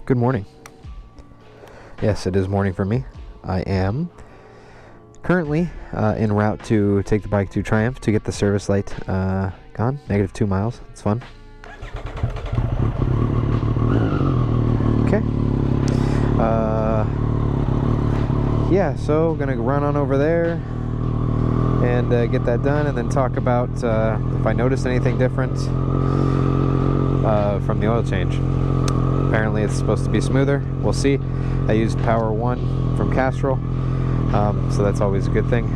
Good morning. Yes, it is morning for me. I am currently en route to take the bike to Triumph to get the service light gone. -2 miles. It's fun. Okay. Yeah, so gonna run on over there and get that done, and then talk about if I noticed anything different from the oil change. Apparently it's supposed to be smoother. We'll see. I used Power 1 from Castrol, so that's always a good thing.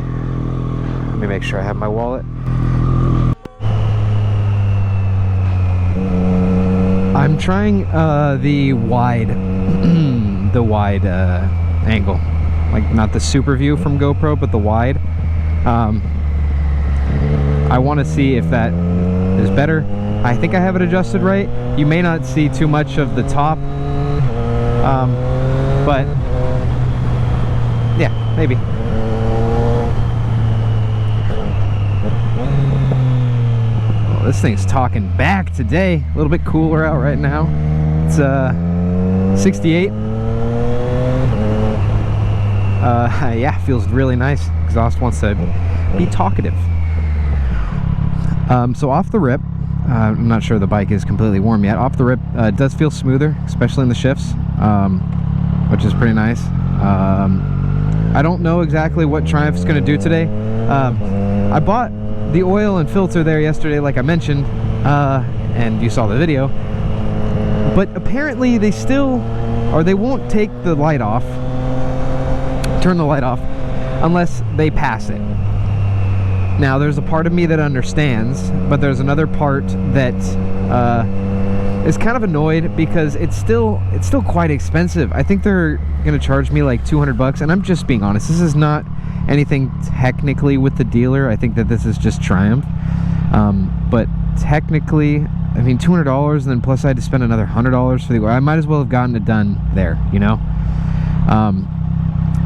Let me make sure I have my wallet. I'm trying the wide the wide angle, like not the super view from GoPro, but the wide. I want to see if that is better. I think I have it adjusted right. You may not see too much of the top, but yeah, maybe. Oh, this thing's talking back today. A little bit cooler out right now. It's 68. Yeah, feels really nice. Exhaust wants to be talkative. So off the rip, I'm not sure the bike is completely warm yet. Off the rip, it does feel smoother, especially in the shifts, which is pretty nice. I don't know exactly what Triumph's going to do today. I bought the oil and filter there yesterday, like I mentioned, and you saw the video. But apparently they still, or they won't take the light off, turn the light off, unless they pass it. Now, there's a part of me that understands, but there's another part that is kind of annoyed because it's still quite expensive. I think they're gonna charge me like 200 bucks, and I'm just being honest. This is not anything technically with the dealer. I think that this is just Triumph. But technically, I mean, $200, and then plus I had to spend another $100 for the oil. I might as well have gotten it done there, you know.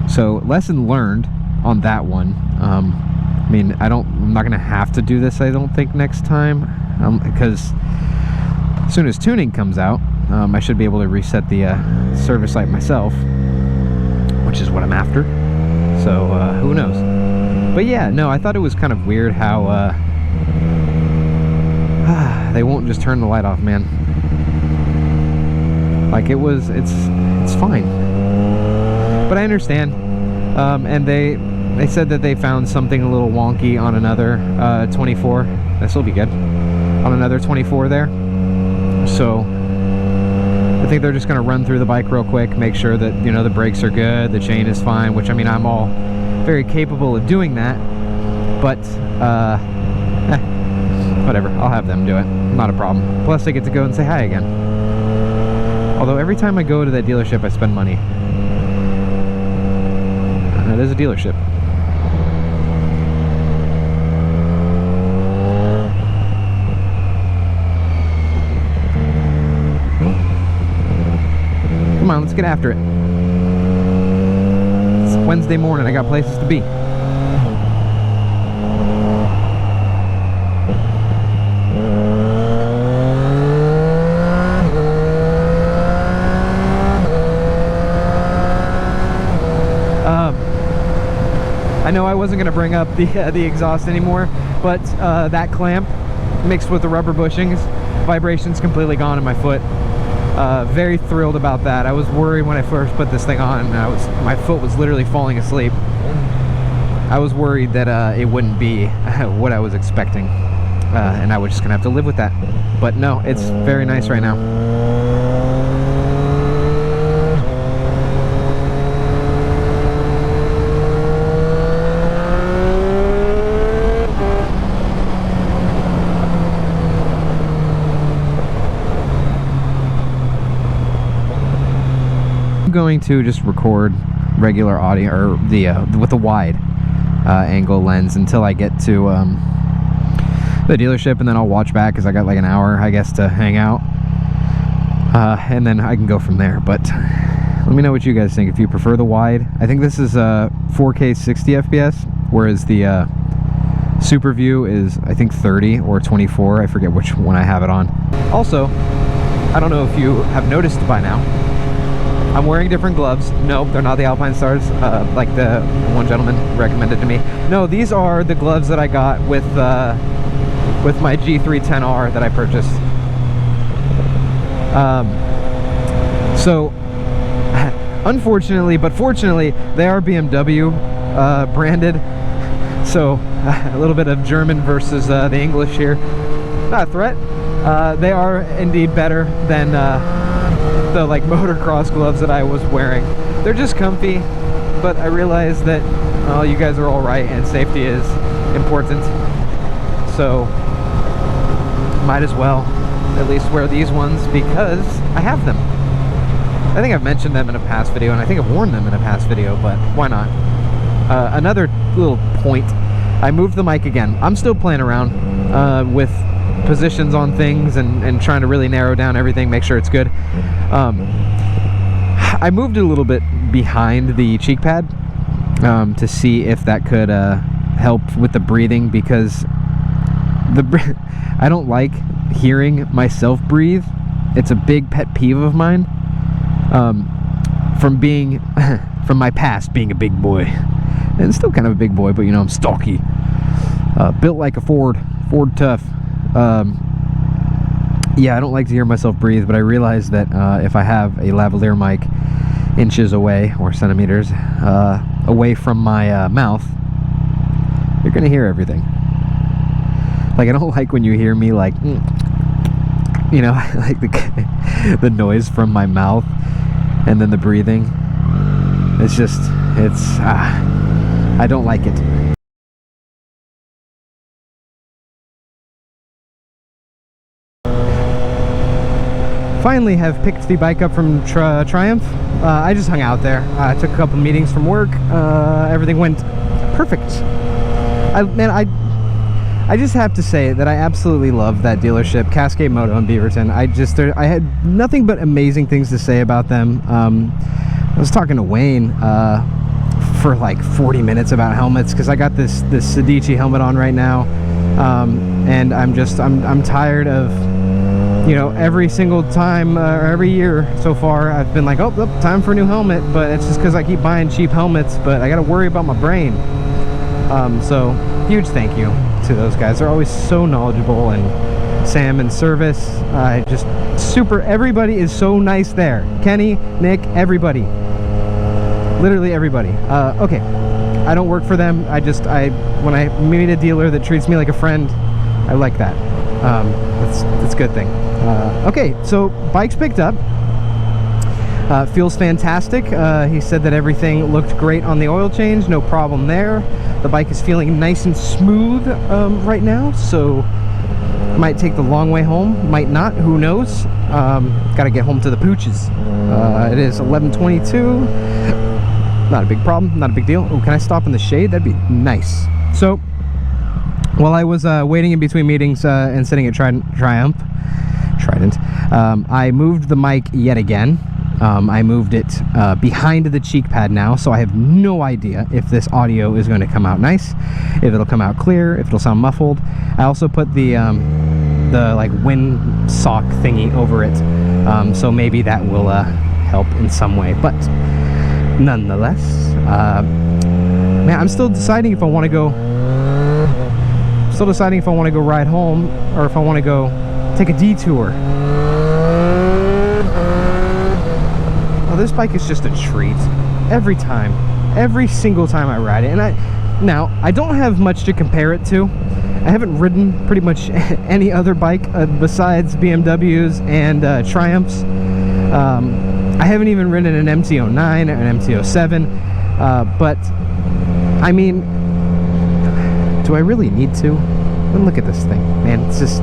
So lesson learned on that one. I mean, I'm not gonna have to do this, I don't think, next time, because as soon as tuning comes out, I should be able to reset the service light myself, which is what I'm after. So who knows? But yeah, no, I thought it was kind of weird how they won't just turn the light off, man. Like it's fine. But I understand, and they said that they found something a little wonky on another 24. This will be good. On another 24 there. So I think they're just going to run through the bike real quick, make sure that, you know, the brakes are good, the chain is fine, which, I mean, I'm all very capable of doing that. But, whatever. I'll have them do it. Not a problem. Plus, I get to go and say hi again. Although every time I go to that dealership, I spend money. It is a dealership. Come on, let's get after it. It's Wednesday morning. I got places to be. I know I wasn't going to bring up the exhaust anymore, but that clamp mixed with the rubber bushings, vibration's completely gone in my foot. Very thrilled about that. I was worried when I first put this thing on, and my foot was literally falling asleep. I was worried that it wouldn't be what I was expecting, and I was just gonna have to live with that. But no, it's very nice right now. Going to just record regular audio, or with the wide angle lens, until I get to the dealership, and then I'll watch back because I got like an hour, I guess, to hang out, and then I can go from there. But let me know what you guys think, if you prefer the wide. I think this is 4K 60 FPS, whereas the Super View is, I think, 30 or 24. I forget which one I have it on. Also, I don't know if you have noticed by now, I'm wearing different gloves. No, they're not the Alpine Stars, like the one gentleman recommended to me. No, these are the gloves that I got with my G310R that I purchased. So, unfortunately, but fortunately, they are BMW branded. So, a little bit of German versus the English here. Not a threat. They are indeed better than the like motocross gloves that I was wearing. They're just comfy, but I realize that you guys are all right and safety is important. So might as well at least wear these ones because I have them. I think I've mentioned them in a past video, and I think I've worn them in a past video, but why not? Another little point, I moved the mic again. I'm still playing around with positions on things and trying to really narrow down everything, make sure it's good. I moved it a little bit behind the cheek pad to see if that could help with the breathing, because I don't like hearing myself breathe. It's a big pet peeve of mine, from being from my past being a big boy, and still kind of a big boy, but you know, I'm stocky, built like a Ford tough. Yeah, I don't like to hear myself breathe, but I realize that if I have a lavalier mic inches away, or centimeters away from my mouth, you're gonna hear everything. Like, I don't like when you hear me like, you know, like the noise from my mouth and then the breathing. It's just, I don't like it. Finally have picked the bike up from Triumph. I just hung out there. I took a couple meetings from work. Everything went perfect. I just have to say that I absolutely love that dealership, Cascade Moto in Beaverton. I had nothing but amazing things to say about them. I was talking to Wayne for like 40 minutes about helmets, because I got this Sedici helmet on right now, and I'm tired of, you know, every single time or every year so far I've been like, oh, time for a new helmet, but it's just because I keep buying cheap helmets, but I gotta worry about my brain. So huge thank you to those guys. They're always so knowledgeable, and Sam in service, just super, everybody is so nice there. Kenny, Nick, everybody, literally everybody. Okay, I don't work for them. When I meet a dealer that treats me like a friend, I like that. It's a good thing. Okay, so bike's picked up. Feels fantastic. He said that everything looked great on the oil change, no problem there. The bike is feeling nice and smooth right now, so might take the long way home, might not, who knows. Gotta get home to the pooches. It is 11:22. Not a big problem, not a big deal. Oh, can I stop in the shade? That'd be nice. So while I was waiting in between meetings and sitting at Trident, I moved the mic yet again. I moved it behind the cheek pad now, so I have no idea if this audio is going to come out nice, if it'll come out clear, if it'll sound muffled. I also put the like wind sock thingy over it, so maybe that will help in some way. But nonetheless, man, I'm still deciding if I want to go. Still deciding if I want to go ride home or if I want to go take a detour. Oh, this bike is just a treat every time, every single time I ride it. And I don't have much to compare it to. I haven't ridden pretty much any other bike besides BMWs and Triumphs. I haven't even ridden an MT-09 or an MT-07, but I mean, do I really need to? And look at this thing, man. This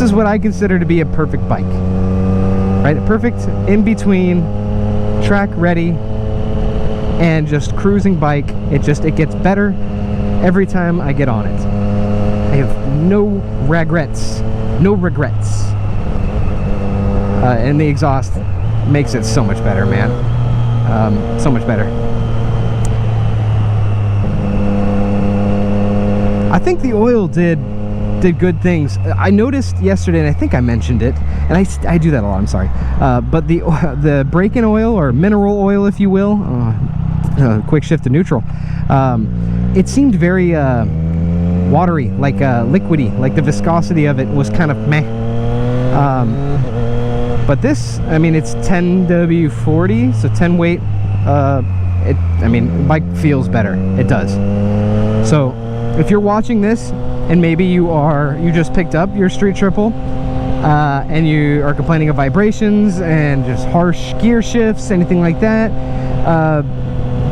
is what I consider to be a perfect bike, right? A perfect in between, track ready, and just cruising bike. It gets better every time I get on it. I have no regrets, and the exhaust makes it so much better, man. So much better. I think the oil did good things. I noticed yesterday, and I think I mentioned it, and I do that a lot, I'm sorry. But the break-in oil, or mineral oil if you will, quick shift to neutral, it seemed very watery, like liquidy, like the viscosity of it was kind of meh. But this, I mean, it's 10W40, so 10 weight. I mean, bike feels better. It does. So if you're watching this and maybe you just picked up your Street Triple and you are complaining of vibrations and just harsh gear shifts, anything like that,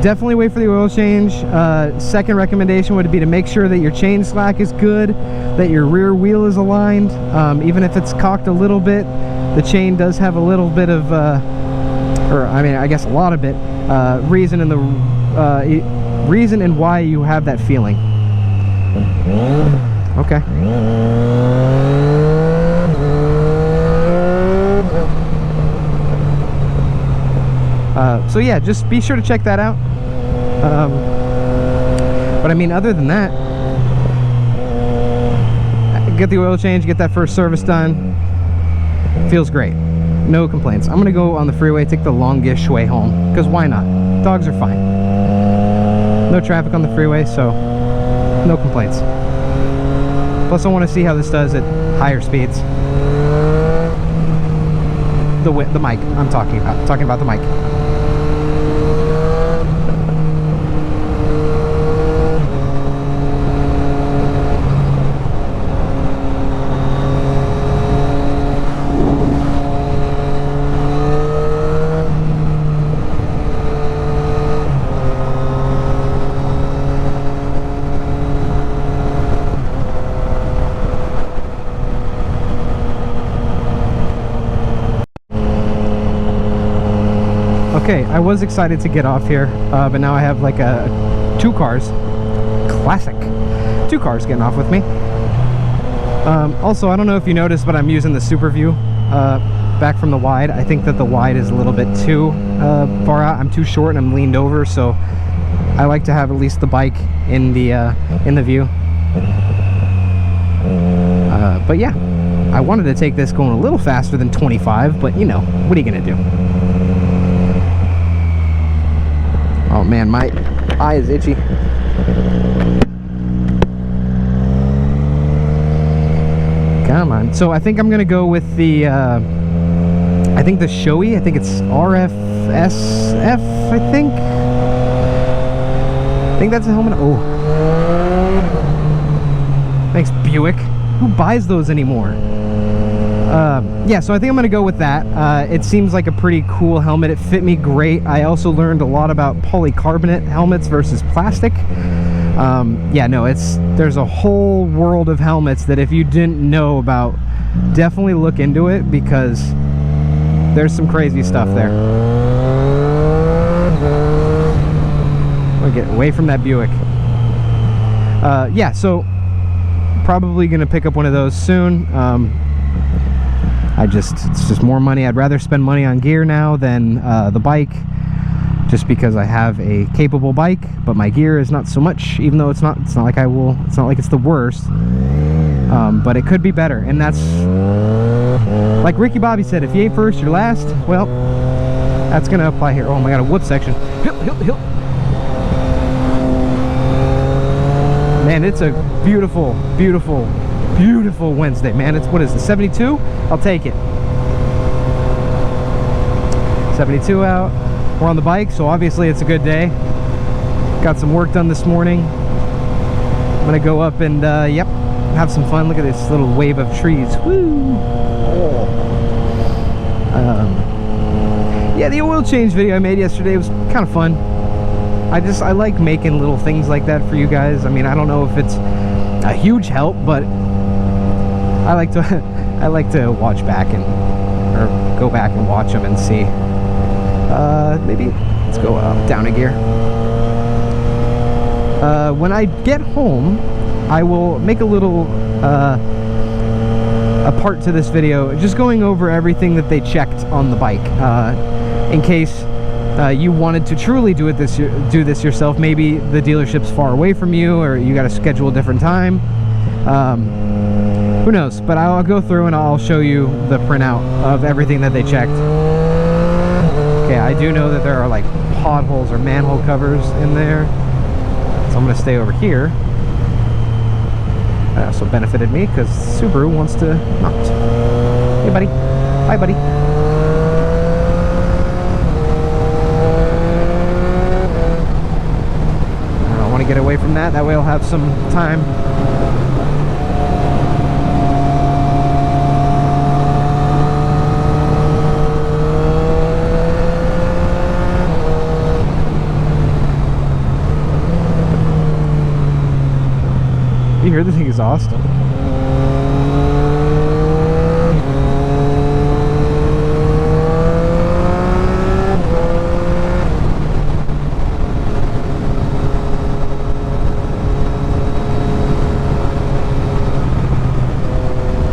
definitely wait for the oil change. Second recommendation would be to make sure that your chain slack is good, that your rear wheel is aligned. Even if it's cocked a little bit, the chain does have a little bit of, or I mean, I guess a lot of it, reason and why you have that feeling. Okay. So yeah, just be sure to check that out. But I mean, other than that, get the oil change, get that first service done. Feels great. No complaints. I'm gonna go on the freeway, take the longish way home, because why not? Dogs are fine. No traffic on the freeway, so no complaints. Plus I want to see how this does at higher speeds. The mic I'm talking about the mic. Okay, I was excited to get off here, but now I have like two cars, classic, two cars getting off with me. Also, I don't know if you noticed, but I'm using the Super View back from the wide. I think that the wide is a little bit too far out. I'm too short and I'm leaned over, so I like to have at least the bike in the view. But yeah, I wanted to take this going a little faster than 25, but you know, what are you gonna do? Oh man, my eye is itchy. Come on. So I think I'm gonna go with the I think the Shoei. I think it's RFSF, I think that's a helmet. Oh, thanks Buick. Who buys those anymore? Yeah, so I think I'm gonna go with that. It seems like a pretty cool helmet. It fit me great. I also learned a lot about polycarbonate helmets versus plastic. Yeah, no, there's a whole world of helmets that if you didn't know about, definitely look into it, because there's some crazy stuff there. I'll get away from that Buick. Yeah, so probably gonna pick up one of those soon. It's just more money. I'd rather spend money on gear now than the bike, just because I have a capable bike, but my gear is not so much, even though it's not like it's the worst, but it could be better. And that's like Ricky Bobby said, if you ain't first, you're last. Well, that's gonna apply here. Oh my god, a whoop section. Hill. Man, it's a beautiful Wednesday, man. What is it, 72? I'll take it. 72 out. We're on the bike, so obviously it's a good day. Got some work done this morning. I'm gonna go up and yep, have some fun. Look at this little wave of trees. Woo! Yeah, the oil change video I made yesterday was kind of fun. I like making little things like that for you guys. I mean, I don't know if it's a huge help, but I like to watch back or go back and watch them and see. Maybe let's go down a gear. When I get home, I will make a little a part to this video, just going over everything that they checked on the bike, in case you wanted to truly do this yourself. Maybe the dealership's far away from you, or you got to schedule a different time. Who knows? But I'll go through and I'll show you the printout of everything that they checked. Okay, I do know that there are like potholes or manhole covers in there, so I'm going to stay over here. That also benefited me because Subaru wants to not. Hey buddy. Bye buddy. I want to get away from that way I'll have some time. You hear the thing exhaust?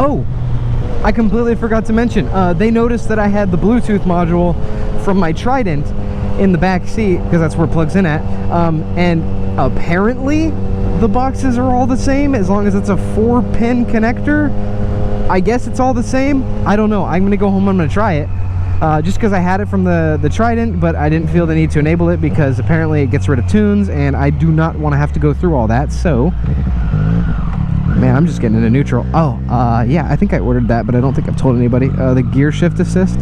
Oh, I completely forgot to mention, they noticed that I had the Bluetooth module from my Trident in the back seat, because that's where it plugs in at, and apparently the boxes are all the same as long as it's a 4-pin connector. I guess it's all the same. I don't know. I'm gonna go home, I'm gonna try it, just because I had it from the Trident, but I didn't feel the need to enable it because apparently it gets rid of tunes and I do not want to have to go through all that. So man, I'm just getting into neutral. Oh, yeah, I think I ordered that, but I don't think I've told anybody. The gear shift assist,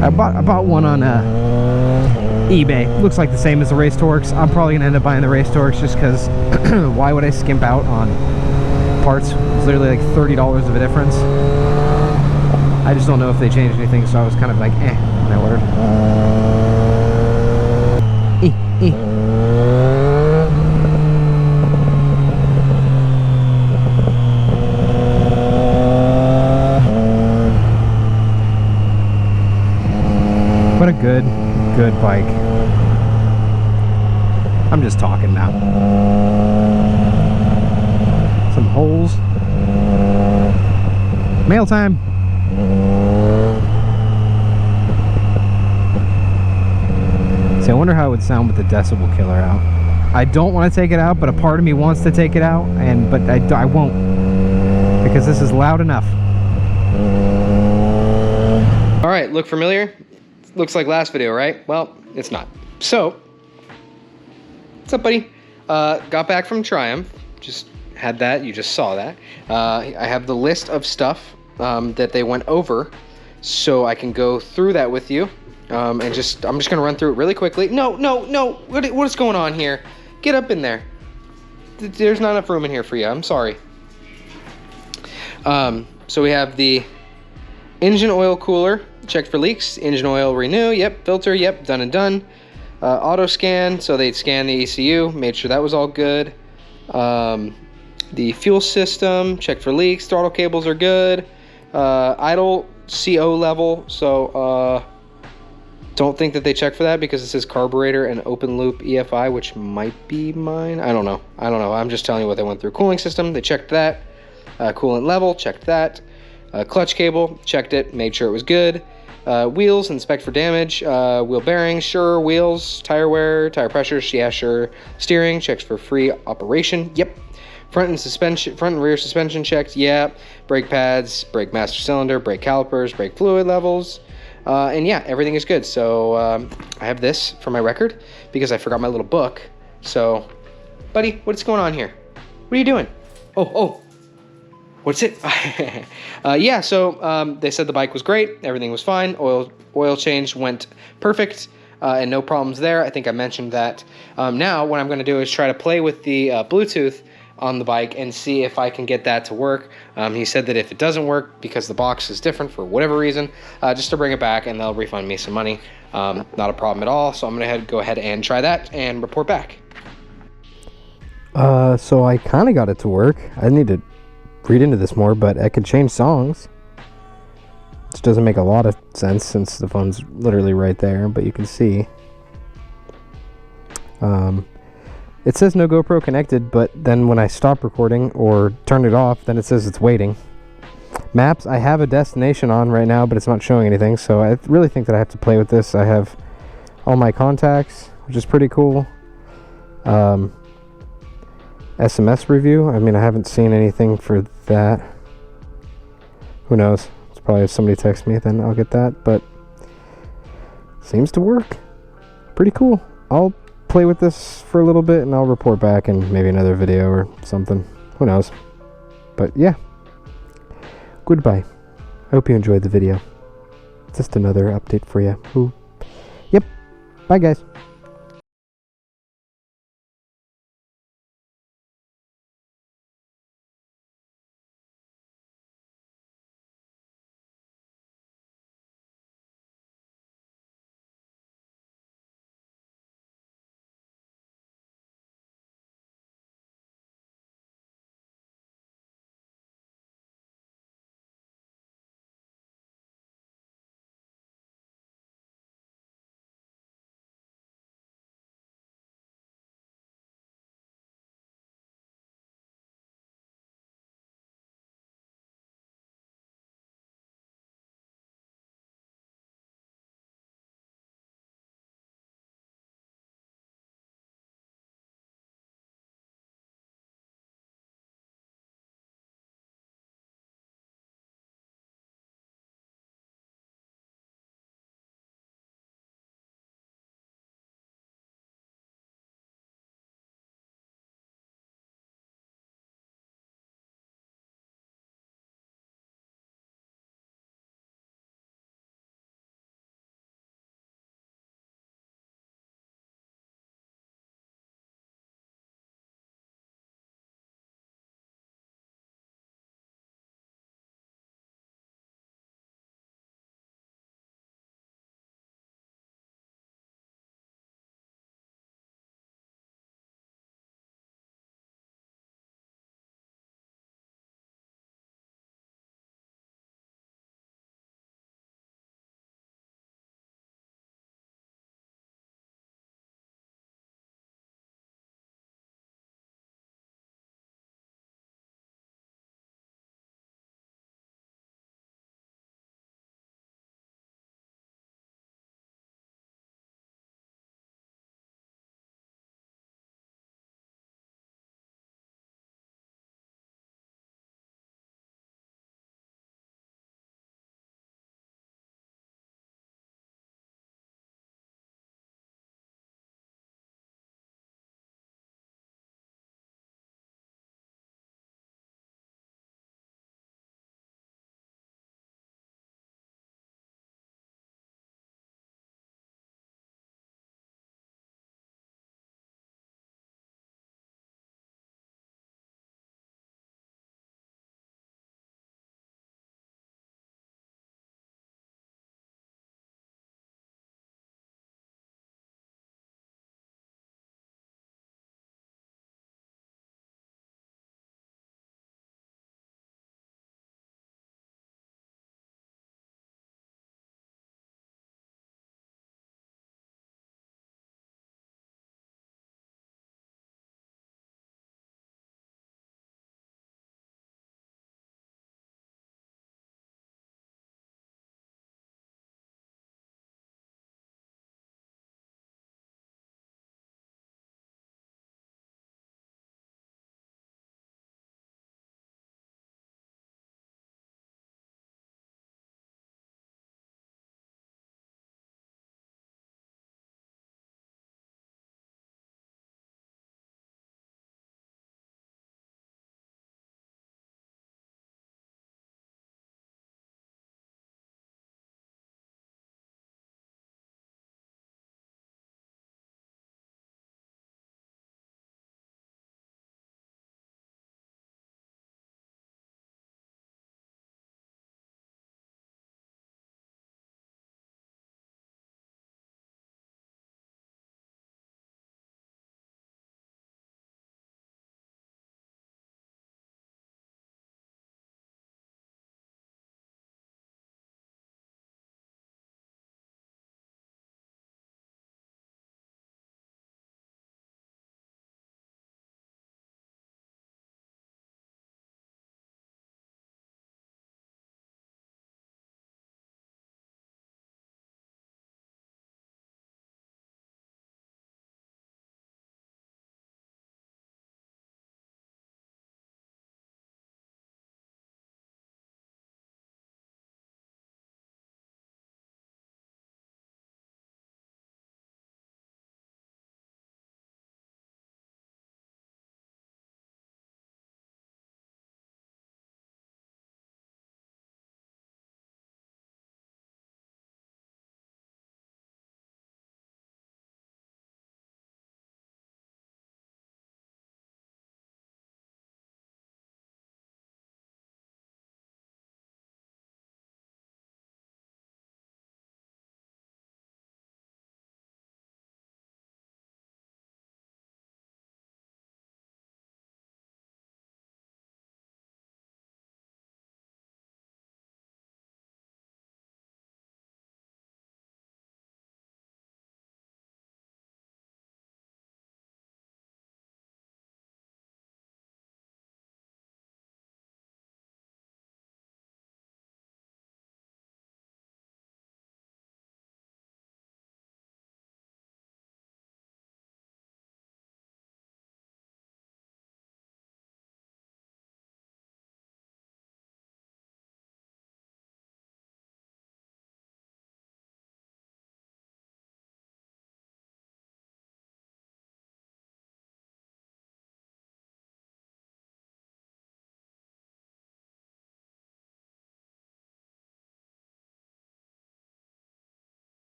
I bought one on eBay. Looks like the same as the Race Torques. I'm probably gonna end up buying the Race Torques just because why would I skimp out on parts? It's literally like $30 of a difference. I just don't know if they changed anything, so I was kind of like when I ordered. What a good bike. I'm just talking now. Some holes. Mail time. See, I wonder how it would sound with the decibel killer out. I don't want to take it out, but a part of me wants to take it out, but I won't, because this is loud enough. All right, look familiar? Looks like last video, right? Well, it's not. So, what's up, buddy? Got back from Triumph. Just had that. You just saw that. I have the list of stuff that they went over, so I can go through that with you. I'm just gonna run through it really quickly. No. What is going on here? Get up in there. There's not enough room in here for you. I'm sorry. So we have the engine oil cooler. Checked for leaks. Engine oil renew. Yep. Filter. Yep. Done and done. Auto scan. So they scanned the ECU. Made sure that was all good. The fuel system. Checked for leaks. Throttle cables are good. Idle CO level. So don't think that they check for that because it says carburetor and open loop EFI, which might be mine. I don't know. I'm just telling you what they went through. Cooling system. They checked that. Coolant level. Checked that. Clutch cable. Checked it. Made sure it was good. Wheels, inspect for damage. Wheel bearings, sure. Wheels, tire wear, tire pressures, yeah, sure. Steering, checks for free operation, yep. Front and rear suspension checked, yeah. Brake pads, brake master cylinder, brake calipers, brake fluid levels, and yeah, everything is good. So I have this for my record because I forgot my little book. So, buddy, what's going on here? What are you doing? Oh. What's it? Yeah, so they said the bike was great. Everything was fine. Oil change went perfect and no problems there. I think I mentioned that. Now what I'm going to do is try to play with the Bluetooth on the bike and see if I can get that to work. He said that if it doesn't work because the box is different for whatever reason, just to bring it back and they'll refund me some money. Not a problem at all. So I'm going to go ahead and try that and report back. So I kind of got it to work. I need to read into this more, but I could change songs, which doesn't make a lot of sense since the phone's literally right there, but you can see it says no GoPro connected, but then when I stop recording or turn it off, then it says it's waiting. Maps, I have a destination on right now, but it's not showing anything, so I really think that I have to play with this. I have all my contacts, which is pretty cool. SMS review, I mean, I haven't seen anything for that. Who knows? It's probably if somebody texts me, then I'll get that. But seems to work. Pretty cool. I'll play with this for a little bit and I'll report back in maybe another video or something. Who knows? But yeah. Goodbye. I hope you enjoyed the video. Just another update for you. Yep. Bye, guys.